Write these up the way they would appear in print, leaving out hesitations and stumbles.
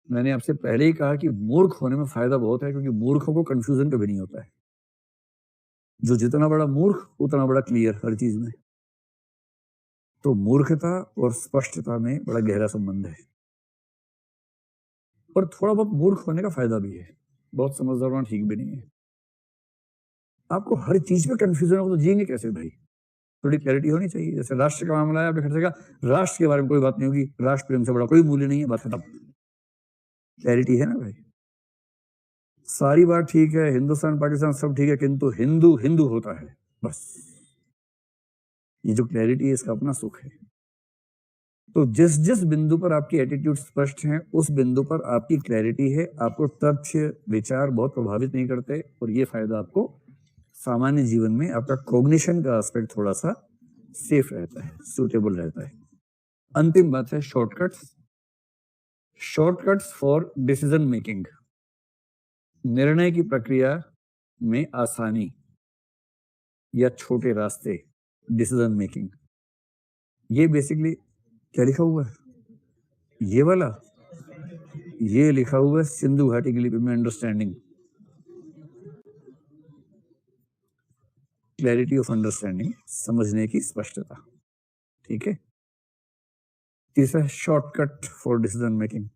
मैंने आपसे पहले ही कहा कि मूर्ख होने में फायदा बहुत है, क्योंकि मूर्खों को कंफ्यूजन कभी नहीं होता है। जो जितना बड़ा मूर्ख उतना बड़ा क्लियर हर चीज में। तो मूर्खता और स्पष्टता में बड़ा गहरा संबंध है। और थोड़ा बहुत मूर्ख होने का फायदा भी है, बहुत समझदार होना ठीक भी नहीं है। आपको हर चीज में कंफ्यूजन हो तो जिएंगे कैसे भाई? थोड़ी क्लैरिटी होनी चाहिए। जैसे राष्ट्र का मामला है, आपने खर्चे का राष्ट्र के बारे में कोई बात नहीं होगी, राष्ट्र प्रेम से बड़ा कोई मूल्य नहीं है, बात खत्म। क्लैरिटी है ना भाई? सारी बात ठीक है, हिंदुस्तान पाकिस्तान सब ठीक है, किंतु हिंदू हिंदू होता है, बस। ये जो क्लैरिटी है, इसका अपना सुख है। तो जिस जिस बिंदु पर आपकी एटीट्यूड स्पष्ट है, उस बिंदु पर आपकी क्लैरिटी है। आपको तथ्य विचार बहुत प्रभावित नहीं करते, और ये फायदा आपको सामान्य जीवन में आपका कॉग्निशन का एस्पेक्ट थोड़ा सा सेफ रहता है, सूटेबल रहता है। अंतिम बात है shortcuts. Shortcuts for decision making, निर्णय की प्रक्रिया में आसानी या छोटे रास्ते, डिसीजन मेकिंग। ये बेसिकली क्या लिखा हुआ है? ये वाला, ये लिखा हुआ है सिंधु घाटी की लिपि में, अंडरस्टैंडिंग, क्लैरिटी ऑफ अंडरस्टैंडिंग, समझने की स्पष्टता। ठीक है। तीसरा है शॉर्टकट फॉर डिसीजन मेकिंग।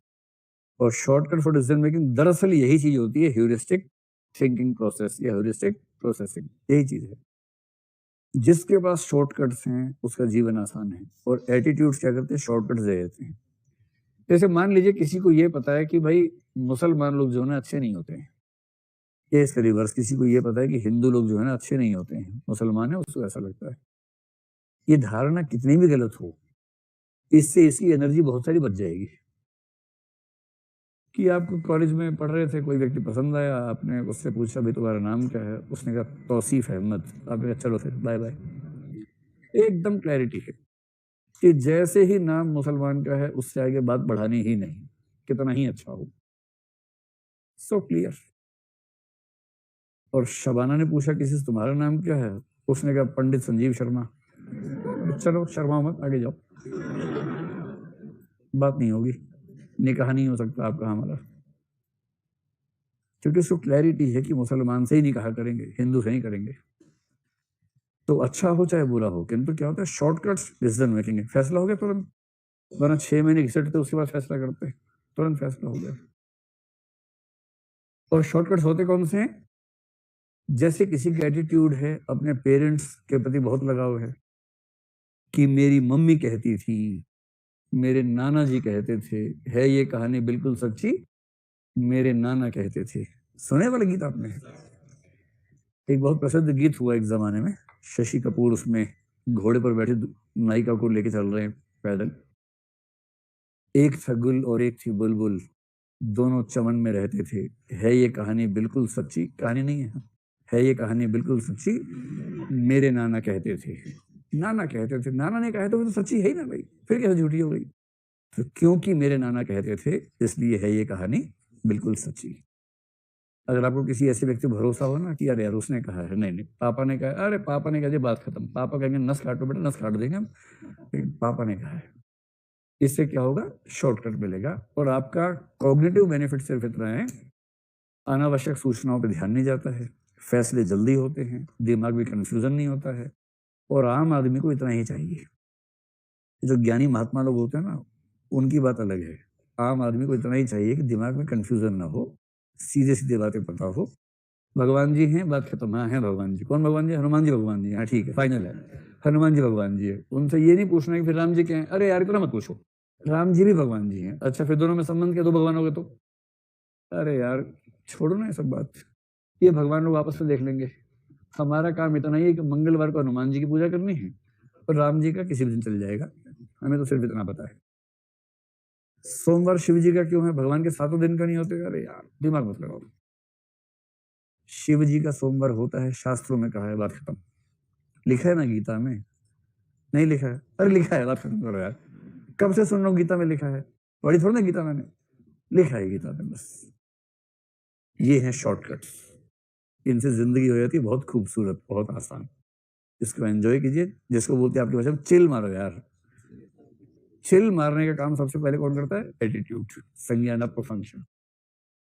और शॉर्टकट फॉर डिसीजन मेकिंग दरअसल यही चीज होती है, ह्यूरिस्टिक थिंकिंग प्रोसेस या ह्यूरिस्टिक प्रोसेसिंग, यही चीज है। जिसके पास शॉर्टकट्स हैं उसका जीवन आसान है, और एटीट्यूड्स क्या करते हैं? शॉर्टकट्स दे देते हैं। जैसे मान लीजिए किसी को ये पता है कि भाई मुसलमान लोग जो है ना अच्छे नहीं होते हैं, या इसका रिवर्स, किसी को ये पता है कि हिंदू लोग जो है ना अच्छे नहीं होते हैं, मुसलमान है, उसको ऐसा लगता है। ये धारणा कितनी भी गलत हो, इससे इसकी एनर्जी बहुत सारी बच जाएगी। कि आप कॉलेज में पढ़ रहे थे, कोई व्यक्ति पसंद आया, आपने उससे पूछा भाई तुम्हारा नाम क्या है, उसने कहा तौसीफ अहमद, आपने कहा चलो फिर बाय बाय। एकदम क्लैरिटी है कि जैसे ही नाम मुसलमान का है, उससे आगे बात बढ़ानी ही नहीं, कितना ही अच्छा हो। So clear. और शबाना ने पूछा किसी से तुम्हारा नाम क्या है, उसने कहा पंडित संजीव शर्मा। चलो शर्मा मत, आगे जाओ, बात नहीं होगी, निकाह नहीं हो सकता आपका हमारा, क्योंकि उसको क्लैरिटी है कि मुसलमान से ही निकाह करेंगे, हिंदू से नहीं करेंगे। तो अच्छा हो चाहे बुरा हो, किंतु क्या होता है? शॉर्टकट्स डिसीजन मेकिंग है। फैसला हो गया तुरंत, वरना 6 महीने घिसटते उसके बाद फैसला करते, तुरंत फैसला हो गया। और शॉर्टकट्स होते कौन से हैं? जैसे किसी का एटीट्यूड है, अपने पेरेंट्स के प्रति बहुत लगाव है, कि मेरी मम्मी कहती थी, मेरे नाना जी कहते थे, है ये कहानी बिल्कुल सच्ची, मेरे नाना कहते थे। सुने वाला गीत आपने? एक बहुत प्रसिद्ध गीत हुआ एक जमाने में, शशि कपूर उसमें घोड़े पर बैठे नायिका को लेके चल रहे हैं पैदल। एक था गुल और एक थी बुलबुल, दोनों चमन में रहते थे, है ये कहानी बिल्कुल सच्ची, कहानी नहीं है ये कहानी बिल्कुल सच्ची, मेरे नाना कहते थे। नाना कहते थे, नाना ने कहा तो वो तो सच्ची है ही ना भाई, फिर कैसे झूठी हो गई? तो क्योंकि मेरे नाना कहते थे, इसलिए है ये कहानी बिल्कुल सच्ची। अगर आपको किसी ऐसे व्यक्ति पर भरोसा हो ना कि अरे यार उसने कहा है, नहीं नहीं पापा ने कहा, अरे पापा ने कहा, बात खत्म। पापा कहेंगे नस काटो बेटा, नस काट देंगे हम, लेकिन पापा ने कहा है। इससे क्या होगा? शॉर्टकट मिलेगा, और आपका कॉग्निटिव बेनिफिट सिर्फ इतना है, अनावश्यक सूचनाओं पर ध्यान नहीं जाता है, फैसले जल्दी होते हैं, दिमाग में कंफ्यूजन नहीं होता है। और आम आदमी को इतना ही चाहिए। जो ज्ञानी महात्मा लोग होते हैं ना, उनकी बात अलग है। आम आदमी को इतना ही चाहिए कि दिमाग में कंफ्यूजन ना हो, सीधे सीधे बातें पता हो। भगवान जी हैं, बात खत्म। हाँ है भगवान जी। कौन भगवान जी? हनुमान जी भगवान जी। हाँ ठीक है, फाइनल है, हनुमान जी भगवान जी है। उनसे ये नहीं पूछना कि फिर राम जी क्या हैं, अरे यार इतना मत पूछो, राम जी भी भगवान जी हैं। अच्छा फिर दोनों में संबंध क्या? दो भगवान हो गए तो? अरे यार छोड़ो ना ये सब बात, ये भगवान लोग आपस में देख लेंगे। हमारा काम इतना ही है कि मंगलवार को हनुमान जी की पूजा करनी है, और राम जी का किसी भी दिन चल जाएगा, हमें तो सिर्फ इतना पता है। सोमवार शिव जी का क्यों है? भगवान के 7 दिन का नहीं होते? अरे यार दिमाग मत लगाओ। शिव जी का सोमवार होता है, शास्त्रों में कहा है, बात खत्म। लिखा है ना गीता में? नहीं लिखा है? अरे लिखा है, बात खत्म करो यार। कब से सुन रहा हूँ गीता में लिखा है, पढ़ी थोड़ा ना गीता मैंने, लिखा है गीता में बस। ये है शॉर्टकट्स, इनसे जिंदगी हो जाती है बहुत खूबसूरत, बहुत आसान। इसको एंजॉय कीजिए, जिसको बोलते हैं आपकी भाषा में चिल मारो यार। चिल मारने का काम सबसे पहले कौन करता है? एटीट्यूड, संज्ञानात्मक फंक्शन।